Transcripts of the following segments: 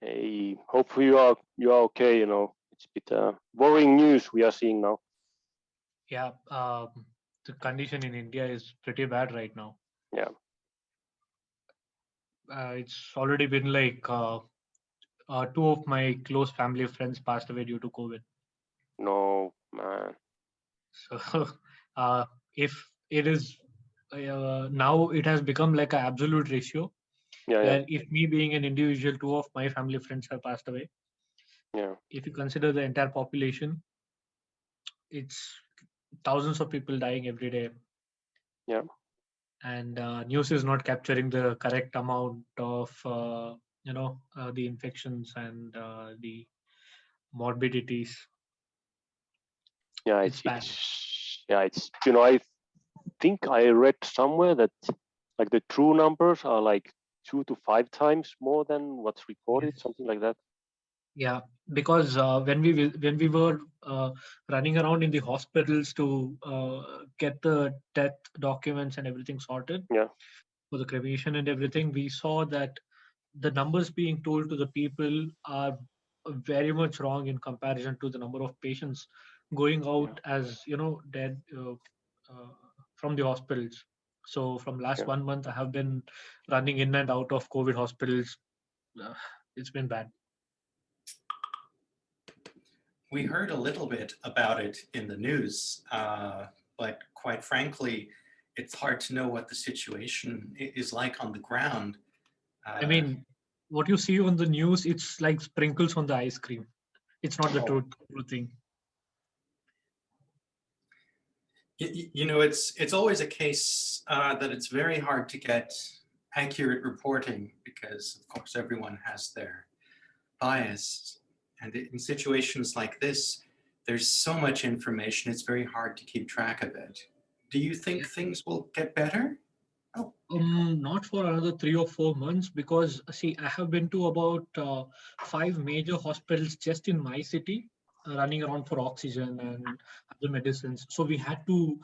Hey, hopefully you are okay. It's a bit worrying news we are seeing now. Yeah, the condition in India is pretty bad right now. Yeah. It's already been like two of my close family friends passed away due to COVID. No, man. So, uh, if it is now, it has become like an absolute ratio Yeah, yeah, where if me being an individual, two of my family friends have passed away. yeah, If you consider the entire population, it's thousands of people dying every day, yeah, and news is not capturing the correct amount of the infections and the morbidities. yeah. It's bad. It's I think I read somewhere that like the true numbers are like 2 to 5 times more than what's Yes. recorded, something like that. Yeah, because when we were running around in the hospitals to get the death documents and everything sorted Yeah, for the cremation and everything, we saw that the numbers being told to the people are very much wrong in comparison to the number of patients going yeah, out as dead uh, from the hospitals. So from last yeah. 1 month, I have been running in and out of COVID hospitals. Uh, it's been bad. We heard a little bit about it in the news, but quite frankly, it's hard to know what the situation is like on the ground. I Uh, mean, what you see on the news, it's like sprinkles on the ice cream. It's not the oh, true thing. it's always a case that it's very hard to get accurate reporting because, of course, everyone has their bias, and in situations like this, there's so much information. It's very hard to keep track of it. Do you think Yeah. things will get better? Oh, Not for another 3 or 4 months because see, I have been to about five major hospitals just in my city, running around for oxygen and other medicines. So we had to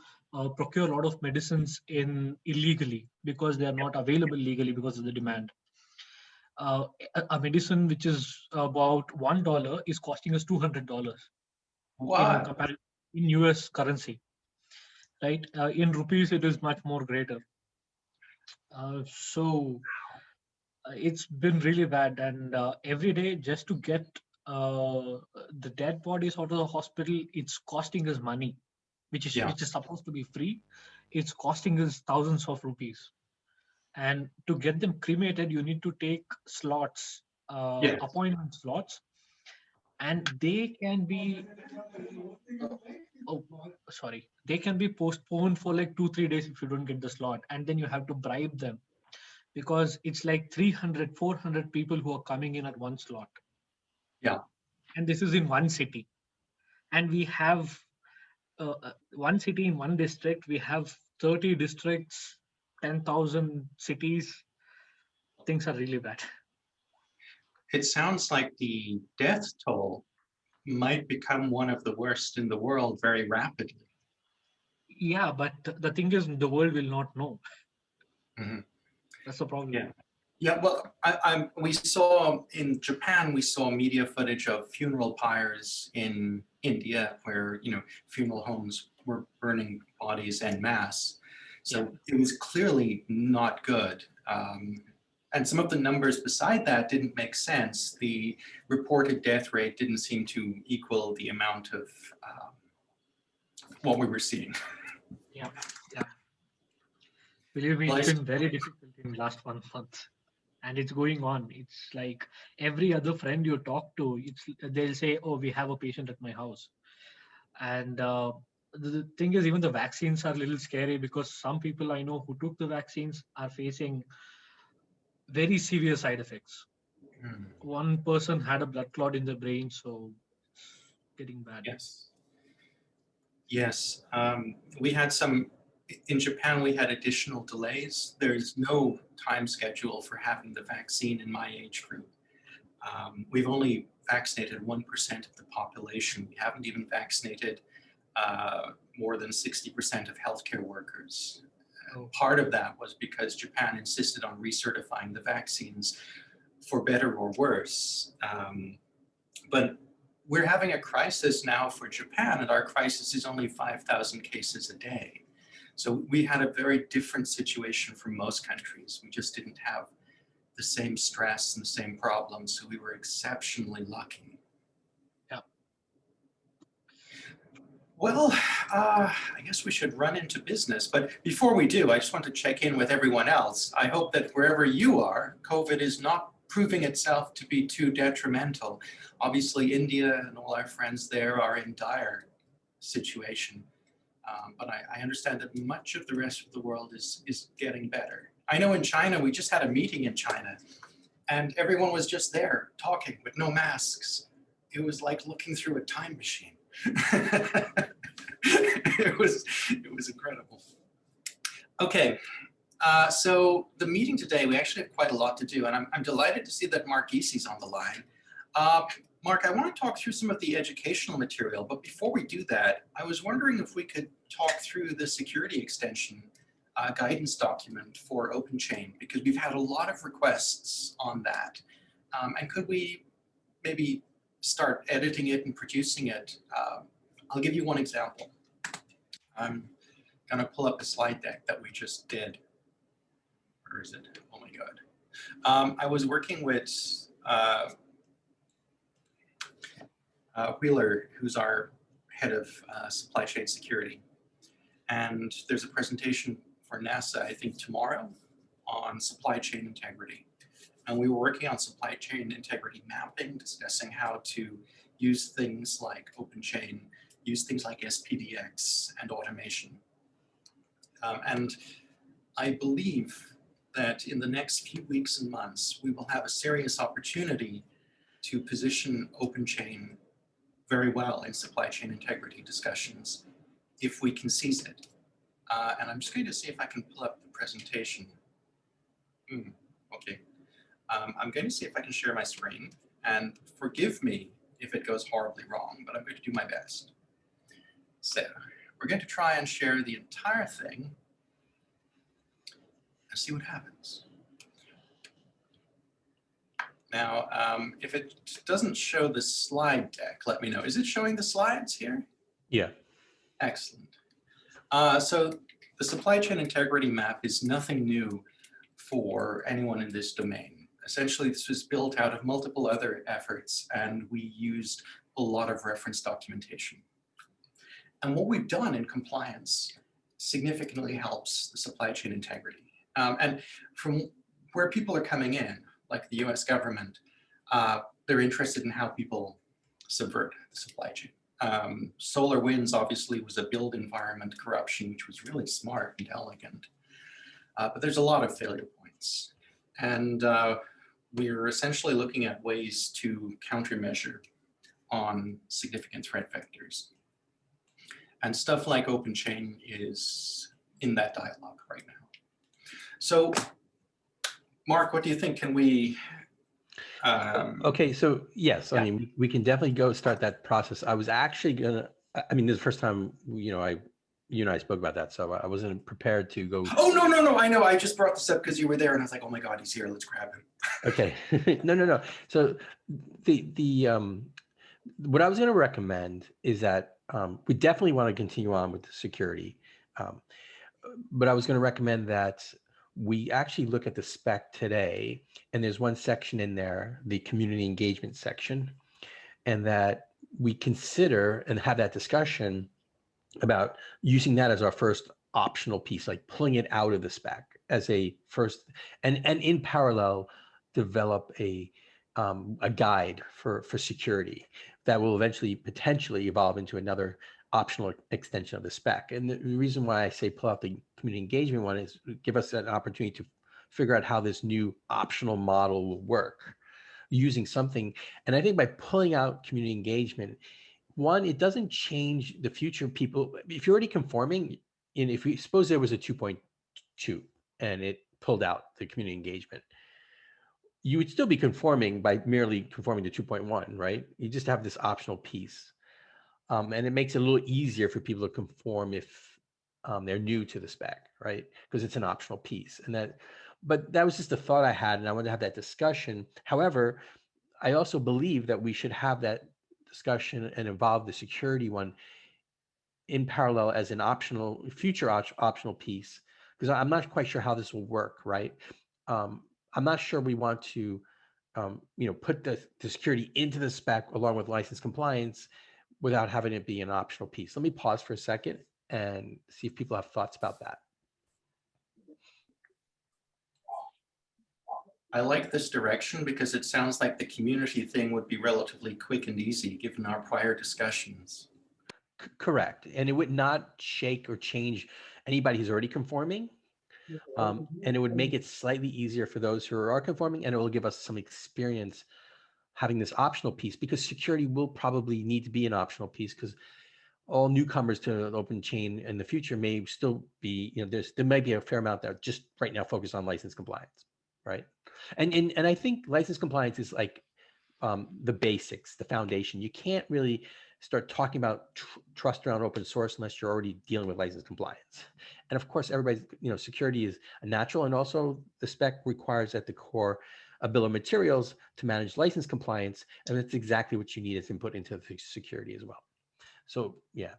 procure a lot of medicines in illegally because they are not available legally because of the demand. A medicine which is about $1 is costing us $200 in what? comparison in US currency, right? In rupees, it is much more greater. So it's been really bad, and every day just to get uh, the dead bodies out of the hospital, it's costing us money, Yeah. which is supposed to be free. It's costing us thousands of rupees, and to get them cremated, you need to take slots, Yes. appointment slots, and they can be oh sorry, they can be postponed for like 2 3 days if you don't get the slot, and then you have to bribe them because it's like 300 400 people who are coming in at one slot, Yeah. and this is in one city, and we have one city in one district, we have 30 districts, 10,000 cities. Things are really bad. It sounds like the death toll might become one of the worst in the world very rapidly. Yeah, but the thing is the world will not know. Mhm. That's the problem. Yeah. Yeah, well, we saw in Japan, we saw media footage of funeral pyres in India where, funeral homes were burning bodies en masse. Yeah. So it was clearly not good. And some of the numbers beside that didn't make sense. The reported death rate didn't seem to equal the amount of what we were seeing. Yeah. Yeah. Believe me, Well, it's been very difficult in last 1 month, and it's going on. It's like every other friend you talk to, they'll say, "Oh, we have a patient at my house," and the thing is, even the vaccines are a little scary because some people I know who took the vaccines are facing very severe side effects. hmm, One person had a blood clot in the brain, so it's getting bad. yes. Yes, we had in Japan, we had additional delays. There's no time schedule for having the vaccine in my age group. We've only vaccinated 1% of the population. We haven't even vaccinated more than 60% of healthcare workers. Oh, Part of that was because Japan insisted on recertifying the vaccines for better or worse. But we're having a crisis now for Japan, and our crisis is only 5,000 cases a day. So we had a very different situation from most countries. We just didn't have the same stress and the same problems, so we were exceptionally lucky. Yeah. Well, I guess we should run into business, but before we do, I just want to check in with everyone else. I hope that wherever you are, COVID is not proving itself to be too detrimental. Obviously, India and all our friends there are in dire situation. But I understand that much of the rest of the world is getting better. I know in China, we just had a meeting in China, and everyone was just there talking with no masks. It was like looking through a time machine. it was incredible. Okay, so the meeting today, we actually have quite a lot to do, and I'm delighted to see that Mark Giesi's on the line. Mark, I want to talk through some of the educational material, but before we do that, I was wondering if we could talk through the security extension guidance document for OpenChain, because we've had a lot of requests on that. And could we maybe start editing it and producing it? I'll give you one example. I'm gonna pull up a slide deck that we just did. Where is it? Oh my God. I was working with Wheeler, who's our head of supply chain security. And there's a presentation for NASA, I think tomorrow, on supply chain integrity. And we were working on supply chain integrity mapping, discussing how to use things like OpenChain, use things like SPDX and automation. And I believe that in the next few weeks and months, we will have a serious opportunity to position OpenChain very well in supply chain integrity discussions if we can seize it. And I'm just going to see if I can pull up the presentation. Okay. I'm going to see if I can share my screen, and forgive me if it goes horribly wrong, but I'm going to do my best. So we're going to try and share the entire thing and see what happens. Now, if it doesn't show the slide deck, let me know. Is it showing the slides here? Yeah. Excellent. So the supply chain integrity map is nothing new for anyone in this domain. Essentially, this was built out of multiple other efforts, and we used a lot of reference documentation. And what we've done in compliance significantly helps the supply chain integrity. And from where people are coming in, like the US government, they're interested in how people subvert the supply chain. SolarWinds obviously was a build environment corruption, which was really smart and elegant. But there's a lot of failure points. And we're essentially looking at ways to countermeasure on significant threat vectors. And stuff like OpenChain is in that dialogue right now. So, Mark, what do you think? Can we? Okay, so yes, Yeah. I mean, we can definitely go start that process. I was actually gonna, I mean, this is the first time, you and I spoke about that, so I wasn't prepared to go. Oh, no, I know. I just brought this up because you were there, and I was like, oh my God, he's here. Let's grab him. Okay, no. So what I was gonna recommend is that we definitely want to continue on with the security, but I was gonna recommend that we actually look at the spec today, and there's one section in there, the community engagement section, and that we consider and have that discussion about using that as our first optional piece, like pulling it out of the spec as a first, and in parallel, develop a guide for security that will eventually potentially evolve into another optional extension of the spec. And the reason why I say pull out the community engagement one is give us an opportunity to figure out how this new optional model will work using something. And I think by pulling out community engagement, one, it doesn't change the future of people. If you're already conforming, and if we suppose there was a 2.2 and it pulled out the community engagement, you would still be conforming by merely conforming to 2.1, right? You just have this optional piece. And it makes it a little easier for people to conform if they're new to the spec, right? Because it's an optional piece. And that But that was just a thought I had, and I wanted to have that discussion. However, I also believe that we should have that discussion and involve the security one in parallel as an optional future optional piece, because I'm not quite sure how this will work, right? I'm not sure we want to put the security into the spec along with license compliance without having it be an optional piece. Let me pause for a second and see if people have thoughts about that. I like this direction because it sounds like the community thing would be relatively quick and easy given our prior discussions. Correct. And it would not shake or change anybody who's already conforming. And it would make it slightly easier for those who are conforming, and it will give us some experience having this optional piece, because security will probably need to be an optional piece, because all newcomers to an open chain in the future may still be, there might be a fair amount that just right now focus on license compliance, right? And I think license compliance is like the basics, the foundation. You can't really start talking about trust around open source unless you're already dealing with license compliance. And of course, everybody's, security is a natural, and also the spec requires at the core a bill of materials to manage license compliance, and that's exactly what you need as input into the security as well. So yeah.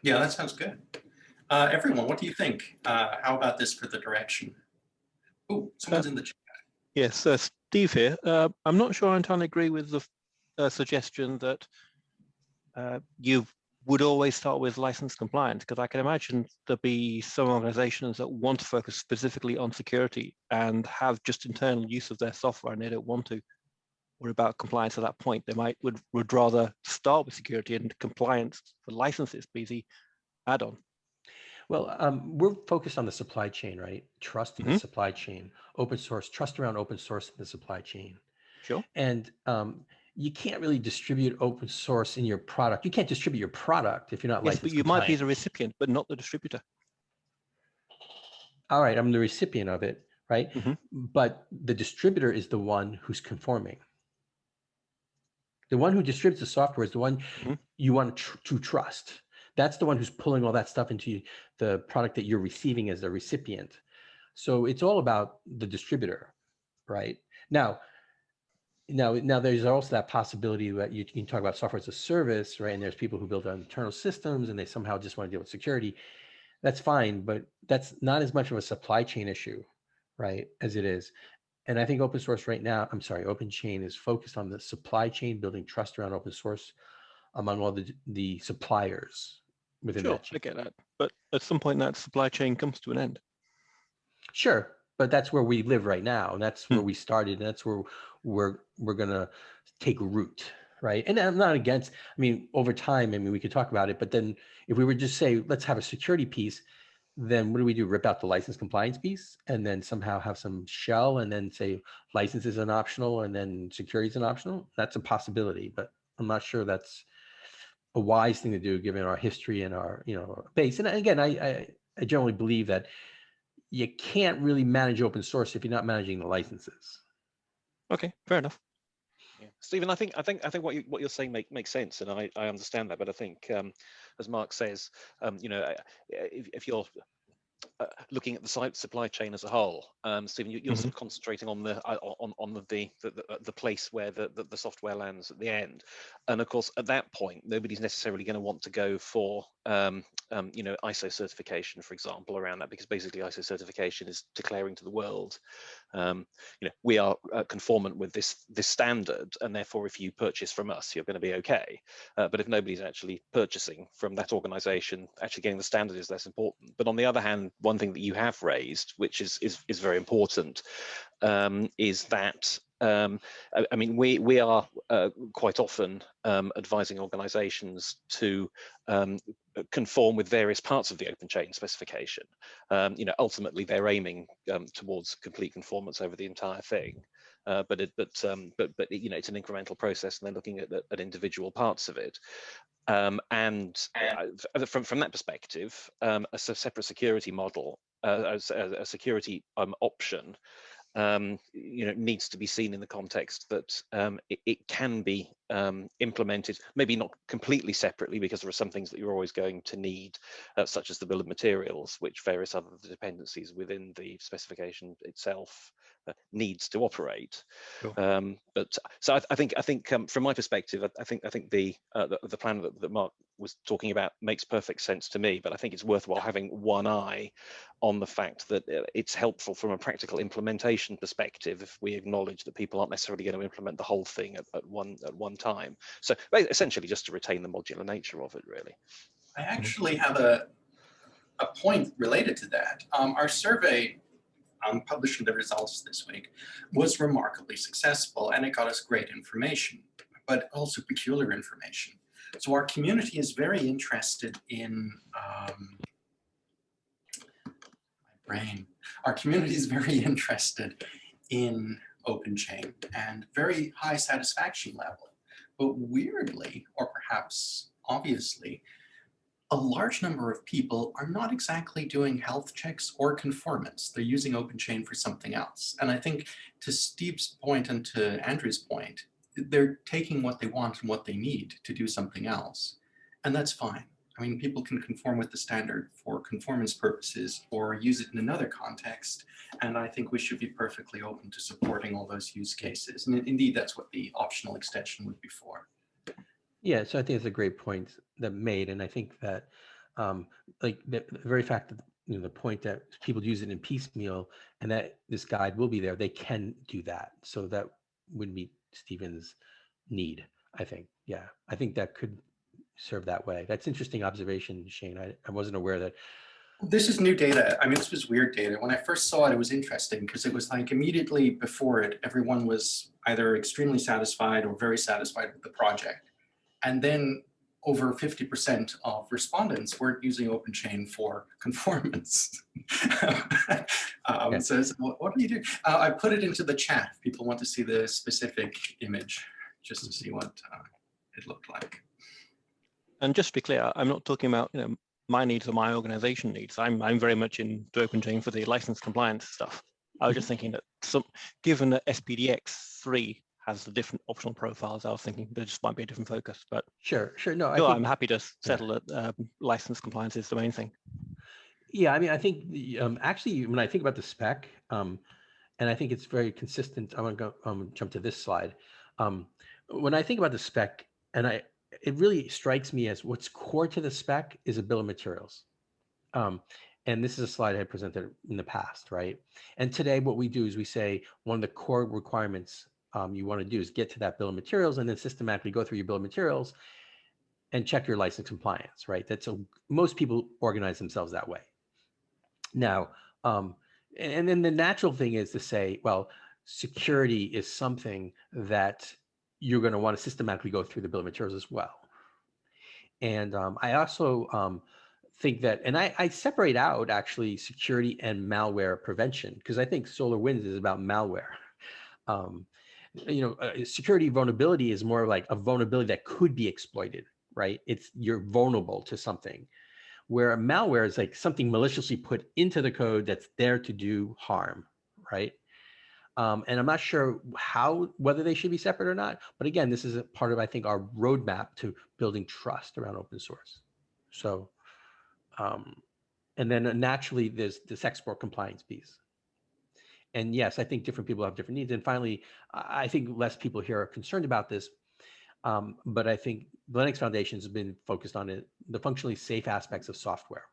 Yeah, that sounds good. Everyone, what do you think? How about this for the direction? Oh, someone's in the chat. Yes, Steve here. I'm not sure I entirely agree with the suggestion that you would always start with license compliance, because I can imagine there'll be some organizations that want to focus specifically on security and have just internal use of their software, and they don't want to worry about compliance at that point. They would rather start with security, and compliance for licenses be the add-on. Well, we're focused on the supply chain, right? Trust in the supply chain, open source, trust around open source in the supply chain. Sure. And you can't really distribute open source in your product. You can't distribute your product if you're not licensed Yes, but you compliant. might be the recipient, but not the distributor. All right, I'm the recipient of it, right? But the distributor is the one who's conforming. The one who distributes the software is the one you want to trust. That's the one who's pulling all that stuff into the product that you're receiving as a recipient. So it's all about the distributor, right? Now there's also that possibility that you can talk about software as a service, right? And there's people who build internal systems and they somehow just want to deal with security. That's fine, but that's not as much of a supply chain issue, right, as it is. And I think open source right now, OpenChain is focused on the supply chain, building trust around open source among all the suppliers within that chain. I get that. But at some point that supply chain comes to an end. Sure, but that's where we live right now, and that's where we started, and that's where we're gonna take root, right? And I'm not against. I mean, over time, we could talk about it, but then if we were just say let's have a security piece, then what do we do? Rip out the license compliance piece, and then somehow have some shell, and then say license is an optional, and then security is an optional? That's a possibility, but I'm not sure that's a wise thing to do given our history and our base. And again, I generally believe that you can't really manage open source if you're not managing the licenses. Okay, fair enough. Yeah. Stephen, I think what you're saying makes sense, and I understand that. But I think, as Mark says, if you're looking at the supply chain as a whole, Stephen, you're sort of concentrating on the place where the software lands at the end, and of course at that point nobody's necessarily going to want to go for ISO certification, for example, around that, because basically ISO certification is declaring to the world, we are conformant with this standard, and therefore if you purchase from us you're going to be okay. But if nobody's actually purchasing from that organization, actually getting the standard is less important. But on the other hand, one thing that you have raised, which is very important, is that we are quite often advising organizations to conform with various parts of the OpenChain specification. Ultimately they're aiming towards complete conformance over the entire thing. But it's an incremental process, and they're looking at individual parts of it. From that perspective, a separate security model, a security option, needs to be seen in the context that it can be implemented, maybe not completely separately, because there are some things that you're always going to need, such as the bill of materials, which various other dependencies within the specification itself needs to operate. Sure. But so I think from my perspective, I think the plan that Mark was talking about makes perfect sense to me. But I think it's worthwhile having one eye on the fact that it's helpful from a practical implementation perspective if we acknowledge that people aren't necessarily going to implement the whole thing at one time. So essentially, just to retain the modular nature of it, really. I actually have a point related to that. Our survey, publishing the results this week, was remarkably successful, and it got us great information, but also peculiar information. So our community is very interested in Our community is very interested in OpenChain and very high satisfaction level. But weirdly, or perhaps obviously, a large number of people are not exactly doing health checks or conformance. They're using OpenChain for something else. And I think to Steve's point and to Andrew's point, they're taking what they want and what they need to do something else. And that's fine. I mean, people can conform with the standard for conformance purposes or use it in another context. And I think we should be perfectly open to supporting all those use cases. And indeed, that's what the optional extension would be for. Yeah, so I think it's a great point that made, and I think that, like the very fact that the point that people use it in piecemeal, and that this guide will be there, they can do that. So that would meet Stephen's need, I think. Yeah, I think that could serve that way. That's interesting observation, Shane. I wasn't aware that. This is new data. I mean, this was weird data. When I first saw it, it was interesting because it was like immediately before it, everyone was either extremely satisfied or very satisfied with the project. And then over 50% of respondents weren't using OpenChain for conformance. So what do you do? I put it into the chat if people want to see the specific image, just to see what it looked like. And just to be clear, I'm not talking about my needs or my organization needs. I'm very much into OpenChain for the license compliance stuff. I was just thinking that given that SPDX 3 has the different optional profiles, I was thinking there just might be a different focus. But Sure. No, I'm happy to settle that license compliance is the main thing. Yeah, I mean, I think actually when I think about the spec, and I think it's very consistent. I'm gonna go jump to this slide. When I think about the spec, and it really strikes me as what's core to the spec is a bill of materials. And this is a slide I presented in the past, right? And today what we do is we say one of the core requirements you want to do is get to that bill of materials and then systematically go through your bill of materials and check your license compliance, right? Most people organize themselves that way. Now, and then the natural thing is to say, well, security is something that you're going to want to systematically go through the bill of materials as well. And I also think that, and I separate out actually security and malware prevention, because I think SolarWinds is about malware. Security vulnerability is more like a vulnerability that could be exploited, right? You're vulnerable to something, where malware is like something maliciously put into the code that's there to do harm, right? And I'm not sure whether they should be separate or not. But again, this is a part of, I think, our roadmap to building trust around open source. So, and then naturally, there's this export compliance piece. And yes, I think different people have different needs. And finally, I think less people here are concerned about this. But I think the Linux Foundation has been focused on the functionally safe aspects of software.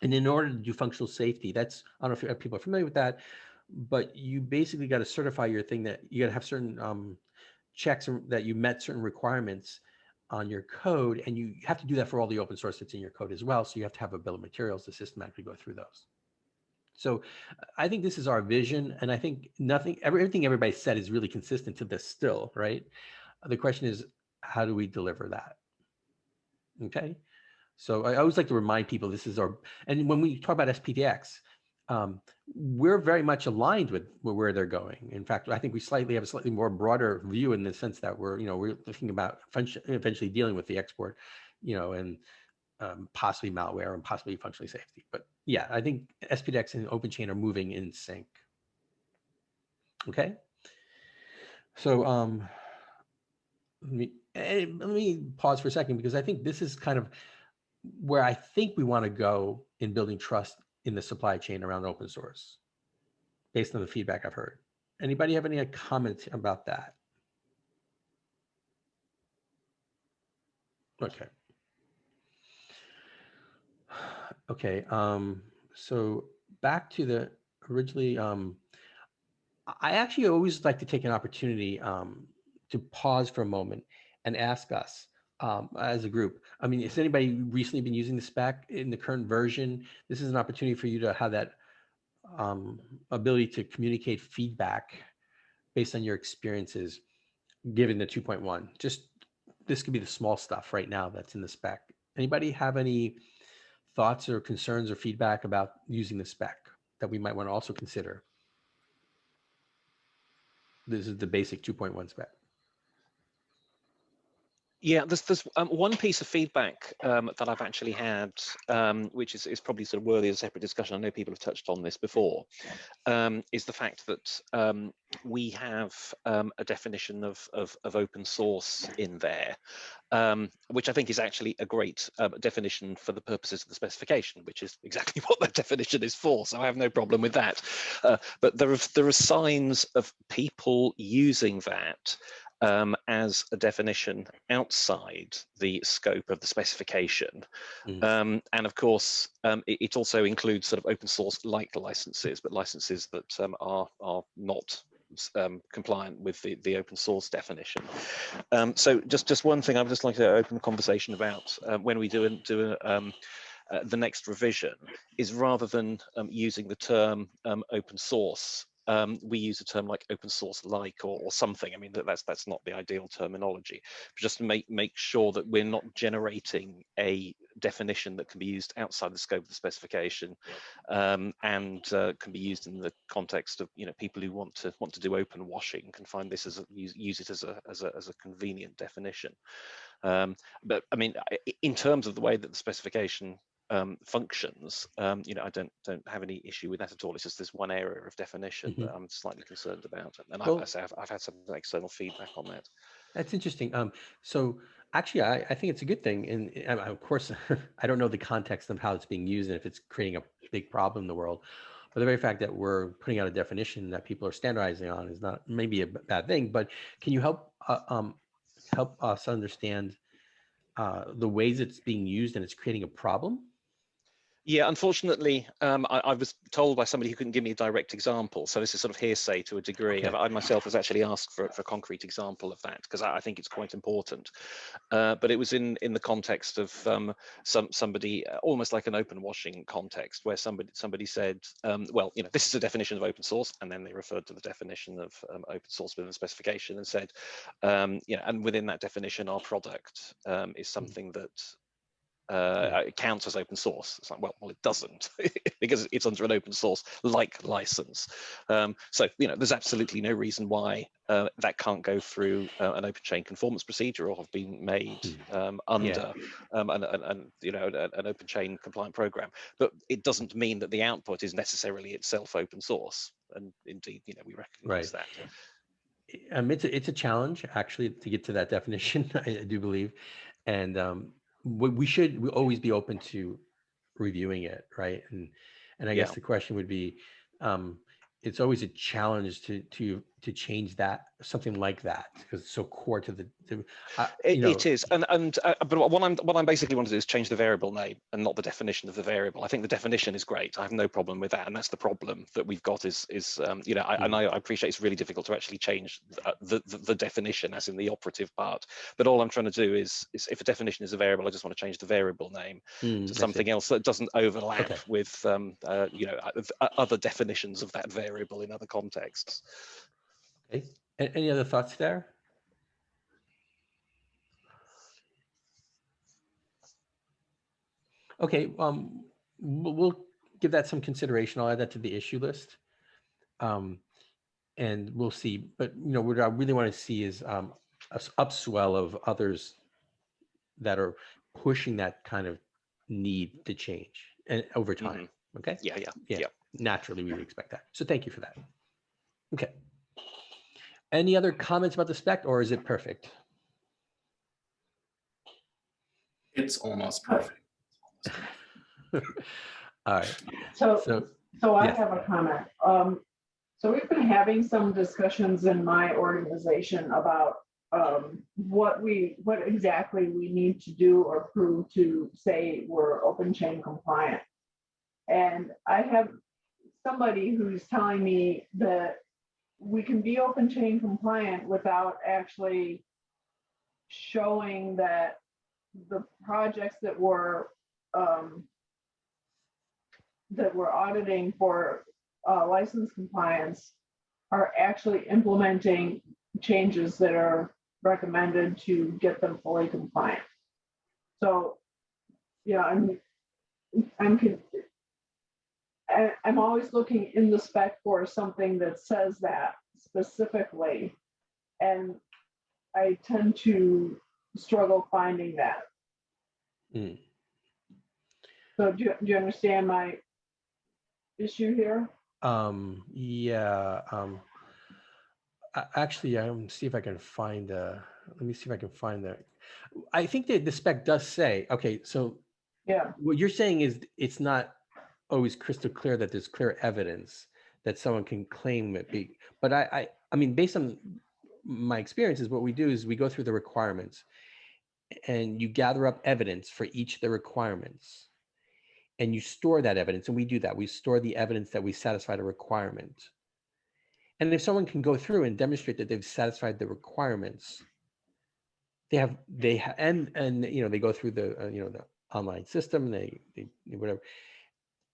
And in order to do functional safety, I don't know if people are familiar with that, but you basically got to certify your thing that you got to have certain checks that you met certain requirements on your code. And you have to do that for all the open source that's in your code as well. So you have to have a bill of materials to systematically go through those. So I think this is our vision. And I think everything everybody said is really consistent to this still, right? The question is, how do we deliver that? Okay. So I always like to remind people and when we talk about SPDX, we're very much aligned with where they're going. In fact, I think we have a slightly more broader view in the sense that we're thinking about eventually dealing with the export, and possibly malware and possibly functionally safety. But yeah, I think SPDX and OpenChain are moving in sync. Okay. So let me pause for a second, because I think this is kind of where I think we want to go in building trust in the supply chain around open source, based on the feedback I've heard. Anybody have any comments about that? Okay. Okay. So back to the originally, I actually always like to take an opportunity to pause for a moment and ask us as a group. I mean, has anybody recently been using the spec in the current version? This is an opportunity for you to have that ability to communicate feedback based on your experiences, given the 2.1. Just this could be the small stuff right now that's in the spec. Anybody have any thoughts or concerns or feedback about using the spec that we might want to also consider? This is the basic 2.1 spec. Yeah, there's one piece of feedback that I've actually had, which is probably sort of worthy of a separate discussion. I know people have touched on this before, is the fact that we have a definition of open source in there, which I think is actually a great definition for the purposes of the specification, which is exactly what that definition is for. So I have no problem with that. But there are signs of people using that as a definition outside the scope of the specification. And of course, it also includes sort of open source like licenses, but licenses that are not compliant with the open source definition. So just one thing I would just like to open a conversation about when we do the next revision is, rather than using the term open source, we use a term like open source like or something. I mean, that's not the ideal terminology, but just to make sure that we're not generating a definition that can be used outside the scope of the specification, and can be used in the context of, you know, people who want to do open washing can find this as use it as a convenient definition. But I mean, in terms of the way that the specification functions, you know, I don't have any issue with that at all. It's just this one area of definition that I'm slightly concerned about, and well, I've had some external feedback on that. That's interesting. So actually, I think it's a good thing, and of course, I don't know the context of how it's being used and if it's creating a big problem in the world. But the very fact that we're putting out a definition that people are standardizing on is not maybe a bad thing. But can you help us understand the ways it's being used and it's creating a problem? Yeah, unfortunately, I was told by somebody who couldn't give me a direct example. So this is sort of hearsay to a degree. Okay. I myself was actually asked for a concrete example of that, because I think it's quite important. But it was in the context of somebody, almost like an open washing context, where somebody said, well, you know, this is a definition of open source, and then they referred to the definition of open source within the specification and said, you know, and within that definition, our product is something that it counts as open source. It's like, well, it doesn't, because it's under an open source like license. So, you know, there's absolutely no reason why that can't go through an OpenChain conformance procedure or have been made under an OpenChain compliant program. But it doesn't mean that the output is necessarily itself open source. And indeed, you know, we recognize that. It's a challenge actually to get to that definition. I do believe, and we should always be open to reviewing it, right? And I guess the question would be, it's always a challenge to change that, something like that, because it's so core to the. It is, but what I'm basically want to do is change the variable name and not the definition of the variable. I think the definition is great. I have no problem with that, and that's the problem that we've got. Is you know, I appreciate it's really difficult to actually change the definition, as in the operative part. But all I'm trying to do is if a definition is a variable, I just want to change the variable name to something else that doesn't overlap with you know, other definitions of that variable in other contexts. Okay. Any other thoughts there? Okay, we'll give that some consideration. I'll add that to the issue list, and we'll see. But you know, what I really want to see is a upswell of others that are pushing that kind of need to change and over time. Okay. Yeah. Naturally, we would expect that. So thank you for that. Okay. Any other comments about the spec, or is it perfect? It's almost perfect. All right. So, So I yes. have a comment. So we've been having some discussions in my organization about what exactly we need to do or prove to say we're OpenChain compliant. And I have somebody who's telling me that we can be OpenChain compliant without actually showing that the projects that we're auditing for license compliance are actually implementing changes that are recommended to get them fully compliant. So, yeah, I'm always looking in the spec for something that says that specifically, and I tend to struggle finding that. Mm. So do you understand my issue here? Yeah. Actually, see if I can find let me see if I can find that. I think that the spec does say, okay, so Yeah. what you're saying is it's not always crystal clear that there's clear evidence that someone can claim it be, but I mean, based on my experiences, what we do is we go through the requirements and you gather up evidence for each of the requirements and you store that evidence. And we do that. We store the evidence that we satisfied a requirement. And if someone can go through and demonstrate that they've satisfied the requirements, and you know, they go through the you know, the online system, they whatever,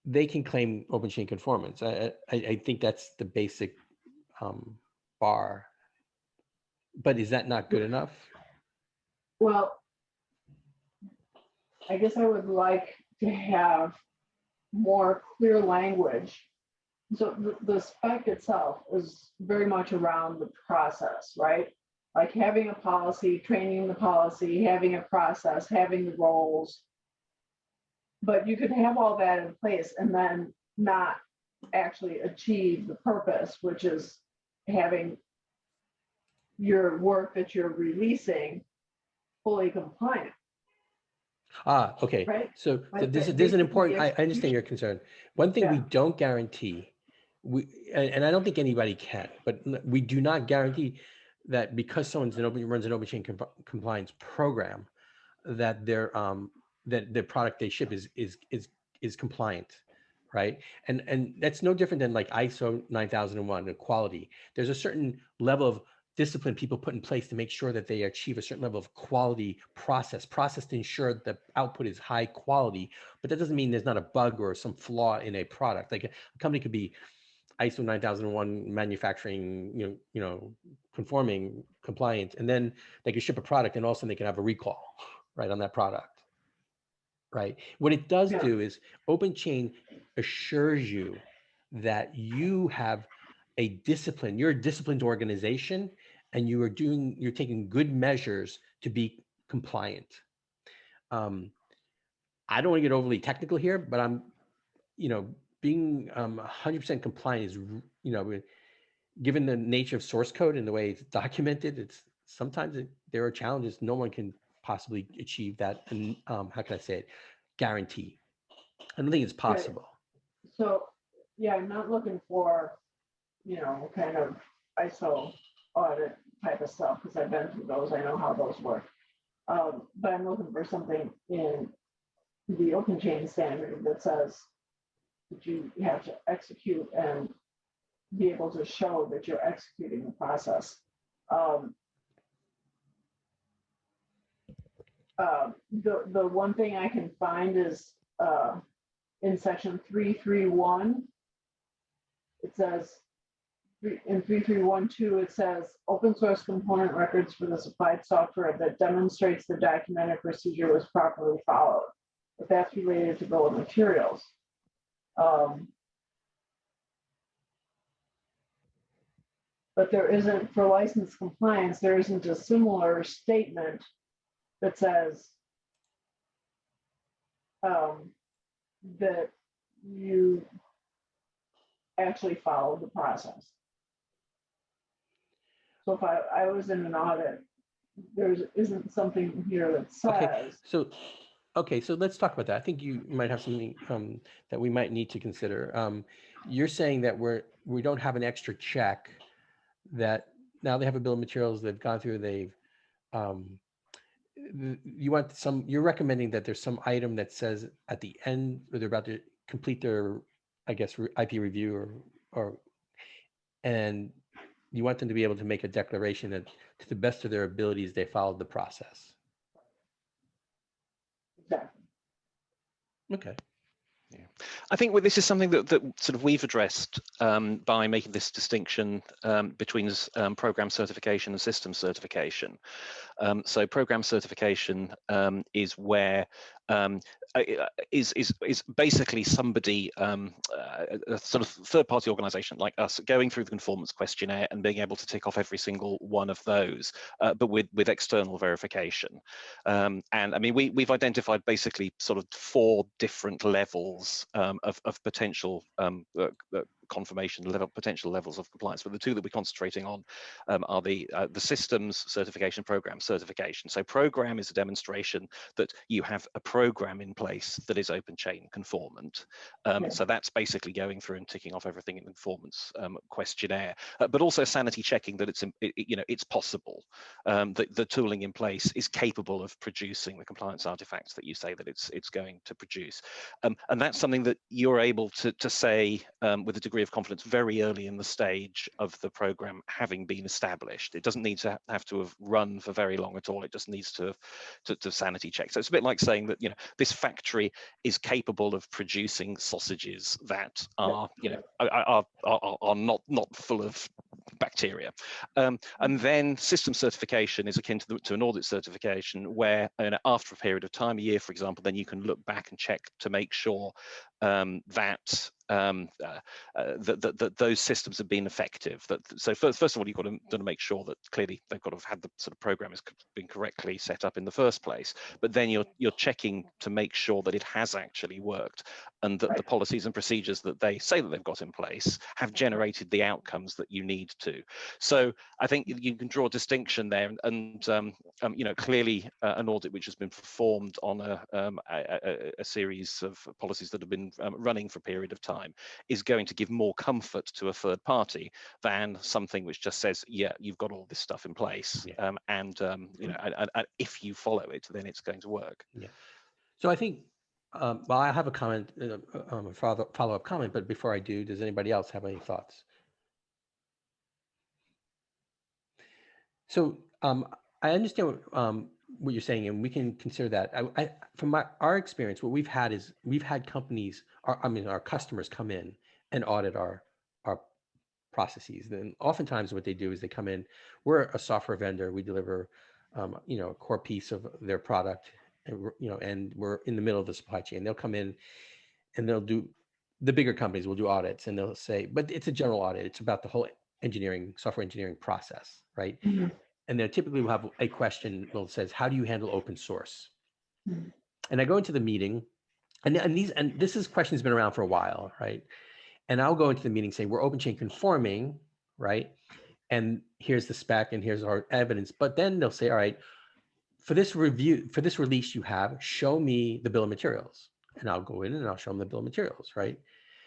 they can claim OpenChain conformance. I think that's the basic bar. But is that not good enough? Well, I guess I would like to have more clear language. So the spec itself is very much around the process, right? Like having a policy, training the policy, having a process, having the roles. But you could have all that in place and then not actually achieve the purpose, which is having your work that you're releasing fully compliant. Okay. Right. So Like this that is an basically important, I understand execution. your concern. One thing we Yeah. don't guarantee, and I don't think anybody can, but we do not guarantee that because someone's runs an OpenChain compliance program, that that the product they ship is compliant, right? And that's no different than like ISO 9001, the quality. There's a certain level of discipline people put in place to make sure that they achieve a certain level of quality process to ensure that the output is high quality. But that doesn't mean there's not a bug or some flaw in a product. Like a company could be ISO 9001 manufacturing, you know, conforming, compliant, and then they could ship a product and all of a sudden they can have a recall, right, on that product, right? What it does do is OpenChain assures you that you have a discipline, you're a disciplined organization, and you're taking good measures to be compliant. I don't want to get overly technical here, but I'm, you know, being 100% compliant is, you know, given the nature of source code and the way it's documented, it's sometimes there are challenges. No one can possibly achieve that. And how can I say it? Guarantee. I don't think it's possible. Right. So, yeah, I'm not looking for, you know, kind of ISO audit type of stuff because I've been through those. I know how those work. But I'm looking for something in the OpenChain standard that says that you have to execute and be able to show that you're executing the process. The one thing I can find is in section 331, it says, in 3312, it says open source component records for the supplied software that demonstrates the documented procedure was properly followed. But that's related to bill of materials. But there isn't, for license compliance, there isn't a similar statement that says that you actually follow the process. So if I was in an audit, there isn't something here that says. Okay, so Okay, so let's talk about that. I think you might have something that we might need to consider. You're saying that we don't have an extra check, that now they have a bill of materials, they've gone through, um, you're recommending that there's some item that says at the end, or they're about to complete their, I guess, IP review, and you want them to be able to make a declaration that to the best of their abilities, they followed the process. Exactly. Okay. I think this is something that sort of we've addressed by making this distinction between program certification and system certification. So program certification is where is basically somebody, a sort of third-party organization like us, going through the conformance questionnaire and being able to tick off every single one of those, but with external verification. And I mean, we've identified basically sort of 4 different levels of potential confirmation potential levels of compliance, but the 2 that we're concentrating on are the systems certification, program certification. So program is a demonstration that you have a program in place that is OpenChain conformant. So that's basically going through and ticking off everything in the conformance questionnaire, but also sanity checking that it's possible, that the tooling in place is capable of producing the compliance artifacts that you say that it's going to produce. And that's something that you're able to say with a degree of confidence very early in the stage of the program having been established. It doesn't need to have to have run for very long at all. It just needs to sanity check. So it's a bit like saying that this factory is capable of producing sausages that are are not full of bacteria. And then system certification is akin to an audit certification, where after a period of time, a year for example, then you can look back and check to make sure that those systems have been effective. So first of all, you've got to make sure that clearly they've got to have had the sort of program has been correctly set up in the first place. But then you're checking to make sure that it has actually worked, and that the policies and procedures that they say that they've got in place have generated the outcomes that you need to. So I think you can draw a distinction there, and clearly an audit which has been performed on a series of policies that have been running for a period of time is going to give more comfort to a third party than something which just says, yeah, you've got all this stuff in place, and if you follow it, then it's going to work. Yeah. So I think, well, I have a comment, a follow-up comment, but before I do, does anybody else have any thoughts? So I understand what you're saying, and we can consider that. From our experience, what we've had is we've had companies, our customers come in and audit our processes. Then oftentimes what they do is they come in, we're a software vendor, we deliver a core piece of their product, and we're in the middle of the supply chain. They'll come in and the bigger companies will do audits, and they'll say, but it's a general audit. It's about the whole software engineering process, right? Mm-hmm. And they typically will have a question that says, how do you handle open source? Mm-hmm. And I go into the meeting, and this question has been around for a while, right? And I'll go into the meeting saying, we're OpenChain conforming, right? And here's the spec, and here's our evidence. But then they'll say, all right, for this release you have, show me the bill of materials. And I'll go in and I'll show them the bill of materials, right?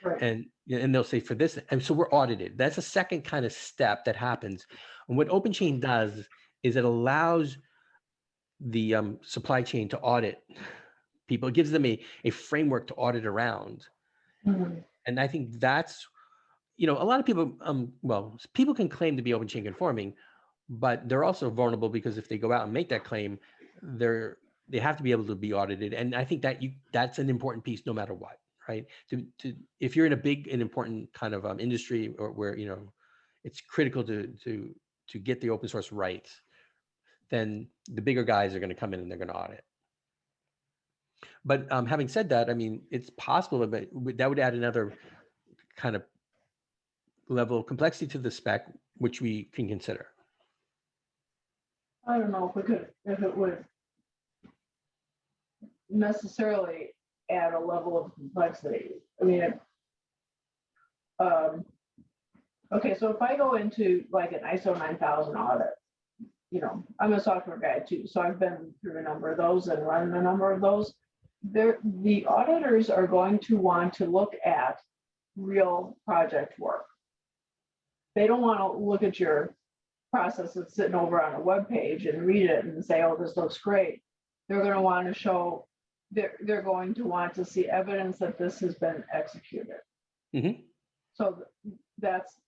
Right. And they'll say for this, and so we're audited. That's a second kind of step that happens. And what OpenChain does is it allows the supply chain to audit people. It gives them a framework to audit around. Mm-hmm. And I think that's, a lot of people, people can claim to be OpenChain conforming, but they're also vulnerable because if they go out and make that claim, they have to be able to be audited. And I think that's an important piece no matter what, right? If you're in a big and important kind of industry or where, it's critical to get the open source right, then the bigger guys are going to come in and they're going to audit. But having said that, I mean, it's possible, but that would add another kind of level of complexity to the spec, which we can consider. I don't know if it would necessarily add a level of complexity. I mean, okay, so if I go into like an ISO 9000 audit, I'm a software guy too, so I've been through a number of those and run a number of those. the auditors are going to want to look at real project work. They don't want to look at your process that's sitting over on a web page and read it and say, oh, this looks great. They're going to want to show, they're going to want to see evidence that this has been executed. Mm-hmm. So that's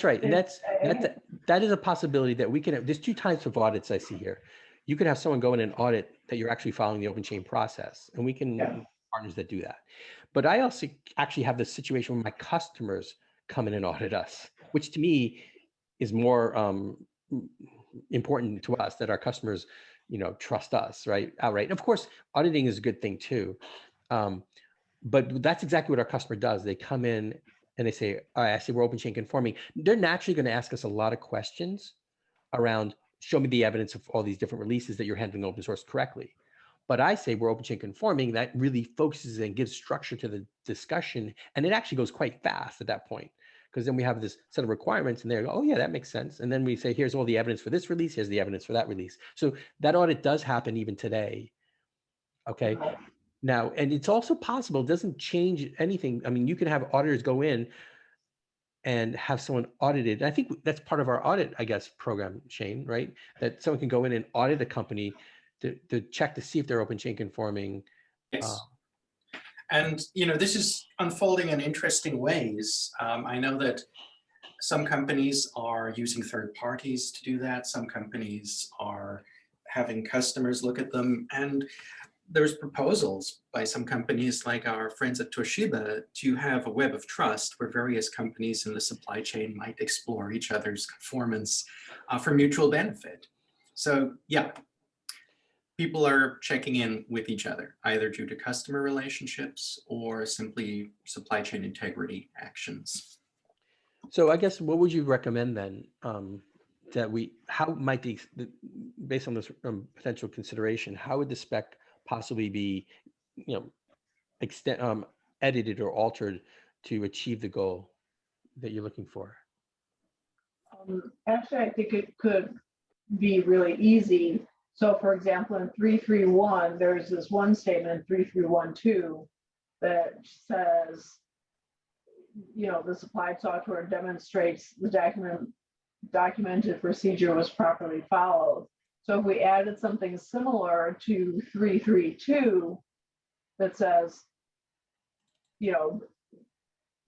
right. And that is a possibility that we can have. There's two types of audits I see here. You could have someone go in and audit that you're actually following the OpenChain process, and we can partners that do that. But I also actually have this situation where my customers come in and audit us, which to me is more important to us, that our customers, trust us, right? Outright. Of course, auditing is a good thing too. But that's exactly what our customer does. They come in and they say, all right, I see we're OpenChain conforming. They're naturally going to ask us a lot of questions around, show me the evidence of all these different releases that you're handling open source correctly. But I say we're OpenChain conforming. That really focuses and gives structure to the discussion. And it actually goes quite fast at that point, because then we have this set of requirements and they go, oh yeah, that makes sense. And then we say, here's all the evidence for this release. Here's the evidence for that release. So that audit does happen even today. Okay. Now, and it's also possible, it doesn't change anything. I mean, you can have auditors go in and have someone audited. And I think that's part of our audit, I guess, program, Shane, right? That someone can go in and audit a company to check to see if they're OpenChain conforming. Yes. And, this is unfolding in interesting ways. I know that some companies are using third parties to do that. Some companies are having customers look at them. And there's proposals by some companies like our friends at Toshiba to have a web of trust where various companies in the supply chain might explore each other's conformance for mutual benefit. So yeah, people are checking in with each other, either due to customer relationships or simply supply chain integrity actions. So I guess what would you recommend then? How might based on this potential consideration, how would the spec possibly be, edited or altered to achieve the goal that you're looking for? Actually, I think it could be really easy. So for example, in 331, there's this one statement, 3312, that says, the supplied software demonstrates the documented procedure was properly followed. So if we added something similar to 332 that says,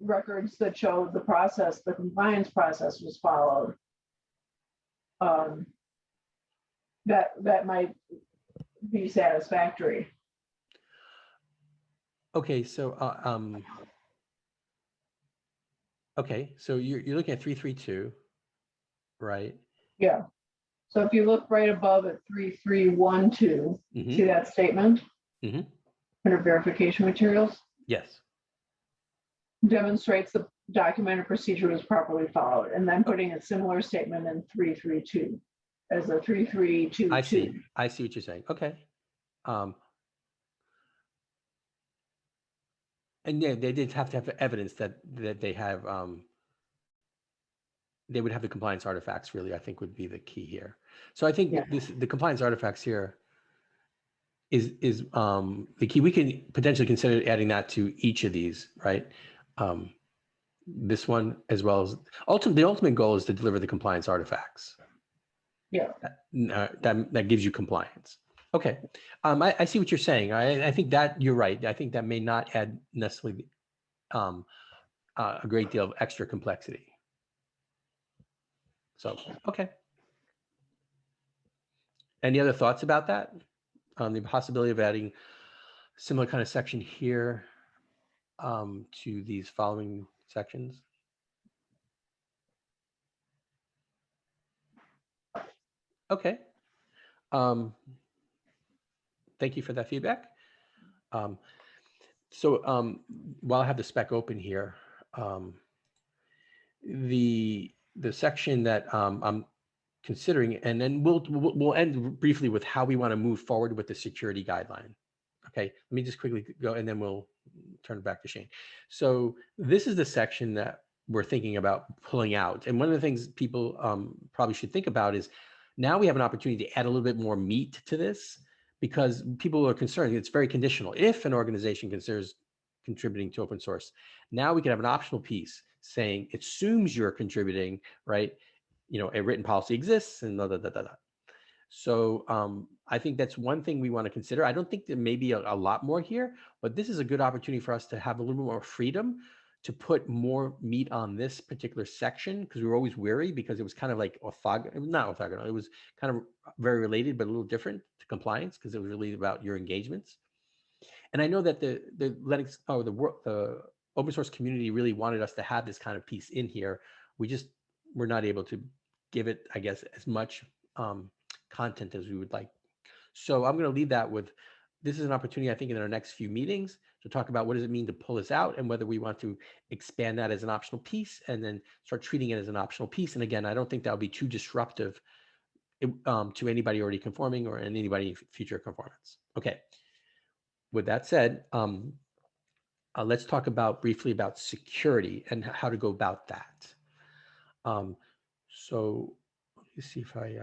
records that show the compliance process was followed, that might be satisfactory. Okay, so you're looking at 332, right? Yeah. So if you look right above at 3312, see that statement? Under verification materials? Yes. Demonstrates the documented procedure was properly followed, and then putting a similar statement in 332 as a 3322. I see what you're saying. Okay. And yeah, they did have to have evidence that they have they would have the compliance artifacts, really, I think would be the key here. So I think the compliance artifacts here is the key. We can potentially consider adding that to each of these, right? This one, as well as the ultimate goal is to deliver the compliance artifacts. Yeah. That gives you compliance. Okay. I see what you're saying. I think that you're right. I think that may not add necessarily a great deal of extra complexity. So, okay. Any other thoughts about that? The possibility of adding similar kind of section here to these following sections? Okay. Thank you for that feedback. So while I have the spec open here, the section that I'm considering, and then we'll end briefly with how we want to move forward with the security guideline. Okay, let me just quickly go, and then we'll turn it back to Shane. So this is the section that we're thinking about pulling out. And one of the things people probably should think about is now we have an opportunity to add a little bit more meat to this, because people are concerned. It's very conditional. If an organization considers contributing to open source, now we can have an optional piece saying it assumes you're contributing, right? You know, a written policy exists and da, da, da, da, da. So I think that's one thing we want to consider. I don't think there may be a lot more here, but this is a good opportunity for us to have a little bit more freedom to put more meat on this particular section, because we were always weary because it was kind of like not orthogonal. It was kind of very related, but a little different to compliance because it was really about your engagements. And I know that the Linux or the open source community really wanted us to have this kind of piece in here. We're not able to give it, I guess, as much content as we would like. So I'm going to leave that with, this is an opportunity, I think, in our next few meetings to talk about what does it mean to pull this out and whether we want to expand that as an optional piece and then start treating it as an optional piece. And again, I don't think that'll be too disruptive to anybody already conforming or anybody in future conformance. Okay. With that said, let's talk briefly about security and how to go about that. So let me see if I,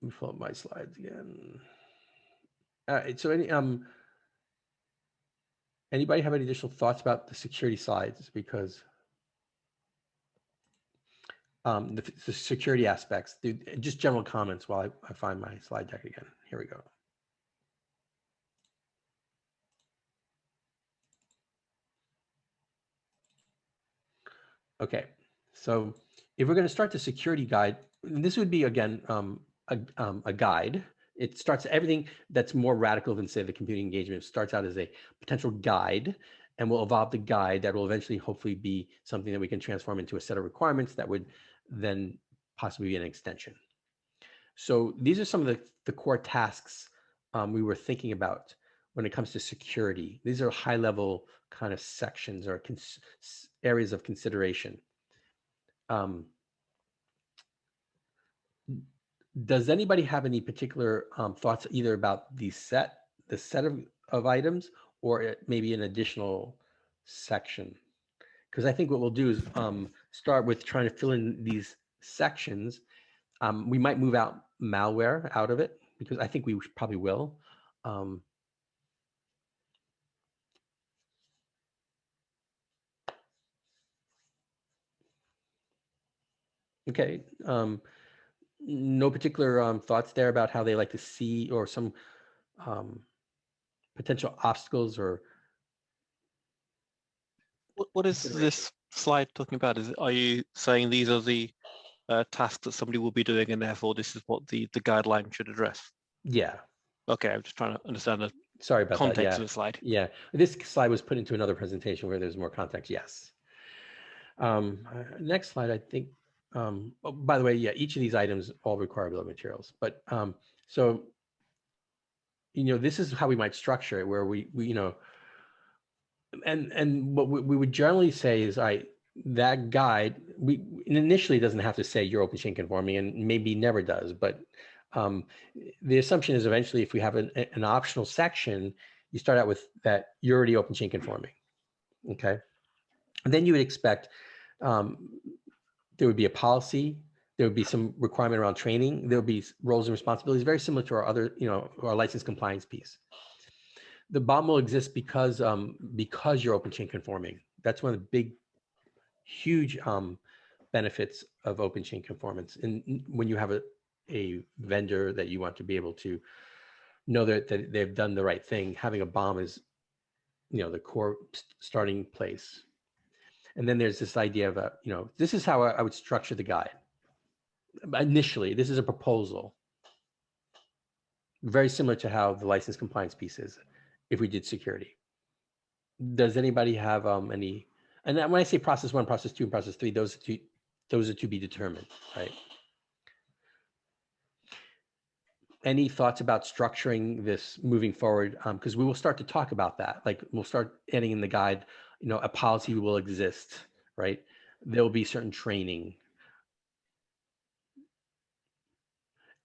let me pull up my slides again. All right, so anybody have any additional thoughts about the security slides? Because the security aspects, just general comments while I find my slide deck again. Here we go. Okay, so if we're going to start the security guide, this would be, again, a guide. It starts, everything that's more radical than, say, the computing engagement starts out as a potential guide, and we'll evolve the guide that will eventually hopefully be something that we can transform into a set of requirements that would then possibly be an extension. So these are some of the core tasks we were thinking about when it comes to security. These are high-level kind of sections or areas of consideration. Does anybody have any particular thoughts either about the set of items or maybe an additional section? Because I think what we'll do is start with trying to fill in these sections. We might move out malware out of it because I think we probably will. Okay. No particular thoughts there about how they like to see or some potential obstacles or. What is this slide talking about? Are you saying these are the tasks that somebody will be doing and therefore this is what the guideline should address? Yeah. Okay, I'm just trying to understand the Sorry about context that. Yeah. of the slide. Yeah, this slide was put into another presentation where there's more context. Yes. Next slide, I think. Oh, by the way, yeah, each of these items all require bill of materials. But so, this is how we might structure it, where we and what we would generally say is, that guide, initially doesn't have to say you're OpenChain conforming, and maybe never does, but the assumption is eventually if we have an optional section, you start out with that you're already OpenChain conforming, okay? And then you would expect there would be a policy, there would be some requirement around training, there would be roles and responsibilities, very similar to our other, our license compliance piece. The BOM will exist because you're OpenChain conforming. That's one of the big, huge benefits of OpenChain conformance. And when you have a vendor that you want to be able to know that they've done the right thing, having a BOM is, the core starting place. And then there's this idea of this is how I would structure the guide. Initially, this is a proposal, very similar to how the license compliance piece is if we did security. Does anybody have any? And when I say process 1, process 2, and process 3, those are to be determined, right? Any thoughts about structuring this moving forward? Because we will start to talk about that. Like we'll start adding in the guide, a policy will exist, right? There'll be certain training.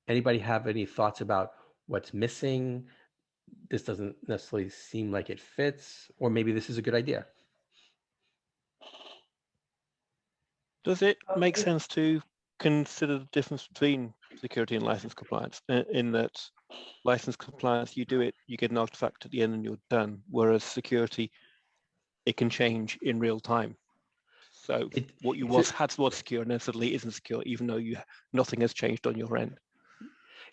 Anybody have any thoughts about what's missing? This doesn't necessarily seem like it fits, or maybe this is a good idea. Does it make sense to consider the difference between security and license compliance, in that license compliance, you do it, you get an artifact at the end and you're done. Whereas security, it can change in real time. So what you was secure and then suddenly isn't secure, even though nothing has changed on your end.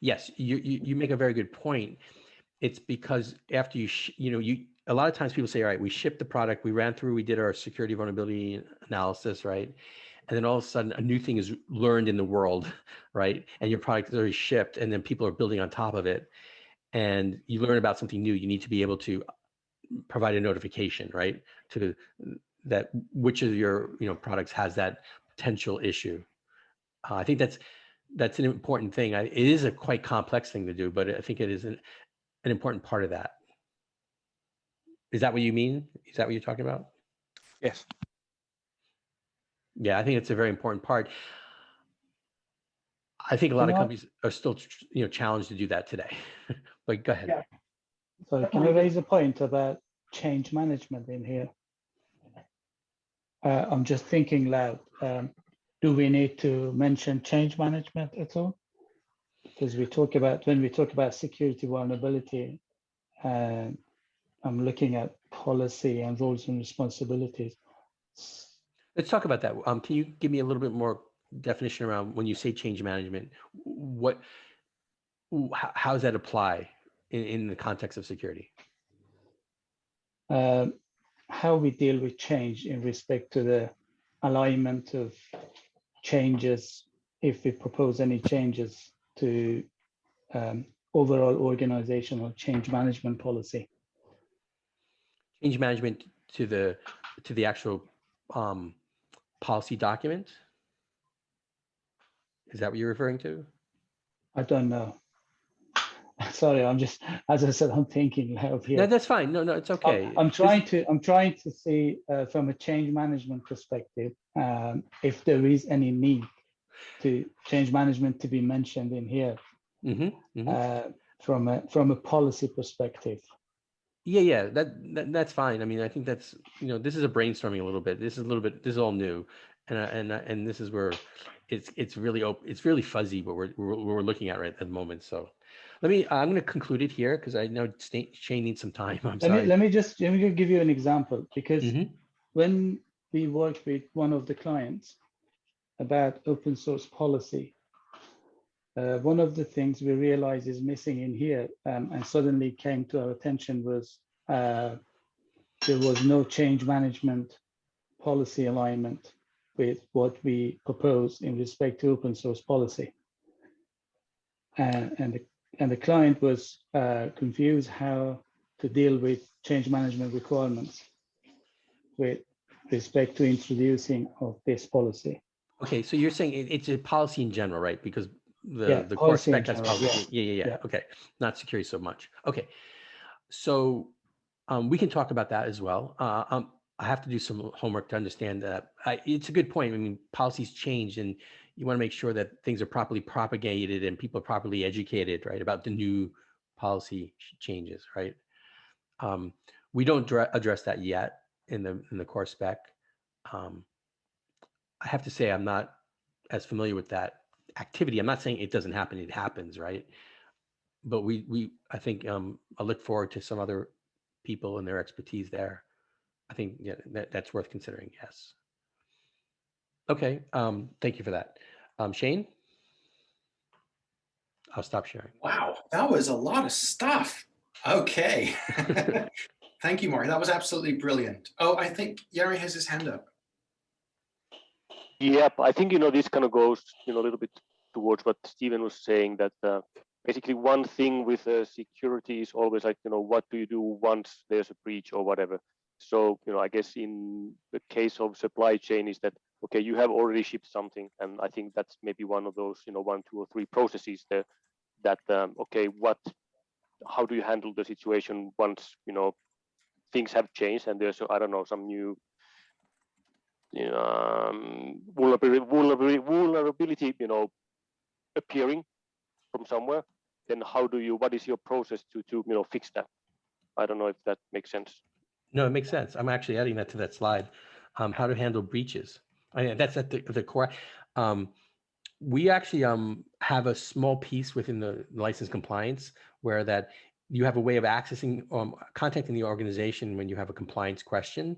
Yes, you make a very good point. It's because after a lot of times people say, all right, we shipped the product, we did our security vulnerability analysis, right? And then all of a sudden a new thing is learned in the world, right? And your product is already shipped and then people are building on top of it. And you learn about something new, you need to be able to provide a notification, right? To that which of your products has that potential issue. I think that's an important thing. It is a quite complex thing to do, but I think it is an important part of that. Is that what you mean? Is that what you're talking about? Yes. Yeah, I think it's a very important part. I think a lot of companies are still, challenged to do that today. But go ahead. Yeah. So can I raise a point about change management in here? I'm just thinking loud. Do we need to mention change management at all? Because when we talk about security vulnerability, I'm looking at policy and roles and responsibilities. Let's talk about that. Can you give me a little bit more definition around when you say change management? How does that apply in the context of security? How we deal with change in respect to the alignment of changes, if we propose any changes to overall organizational change management policy. Change management to the actual policy document? Is that what you're referring to? I don't know. Sorry, I'm just, as I said, I'm thinking loud here. No, that's fine. No, it's okay. I'm trying to see from a change management perspective if there is any need to change management to be mentioned in here from a policy perspective. Yeah, that's fine. I mean, I think that's this is a brainstorming a little bit. This is all new, and this is where it's really fuzzy what we're looking at right at the moment. So I'm going to conclude it here because I know Shane needs some time. Let me give you an example, because when we worked with one of the clients about open source policy, one of the things we realized is missing in here and suddenly came to our attention was there was no change management policy alignment with what we propose in respect to open source policy. And the client was confused how to deal with change management requirements with respect to introducing of this policy. Okay, so you're saying it's a policy in general, right? Because the core spec has policy. Yeah. Okay, not security so much. Okay, so we can talk about that as well. I have to do some homework to understand that. It's a good point. I mean, policies change, and you want to make sure that things are properly propagated and people are properly educated, right, about the new policy changes, right? We don't address that yet in the core spec. I have to say I'm not as familiar with that activity. I'm not saying it doesn't happen; it happens, right? But I think I look forward to some other people and their expertise there. I think that's worth considering. Yes. Okay. Thank you for that, Shane. I'll stop sharing. Wow, that was a lot of stuff. Okay. Thank you, Mark. That was absolutely brilliant. Oh, I think Yari has his hand up. Yep, I think this kind of goes a little bit towards what Stephen was saying, that basically one thing with security is always like what do you do once there's a breach or whatever. So I guess in the case of supply chain is that okay, you have already shipped something, and I think that's maybe one of those 1, 2, or 3 processes there that okay, how do you handle the situation once things have changed and there's I don't know some new vulnerability appearing from somewhere, then what is your process to fix that? I don't know if that makes sense. No, it makes sense. I'm actually adding that to that slide. How to handle breaches. I mean, that's at the core. we actually have a small piece within the license compliance where that you have a way of accessing contacting the organization when you have a compliance question.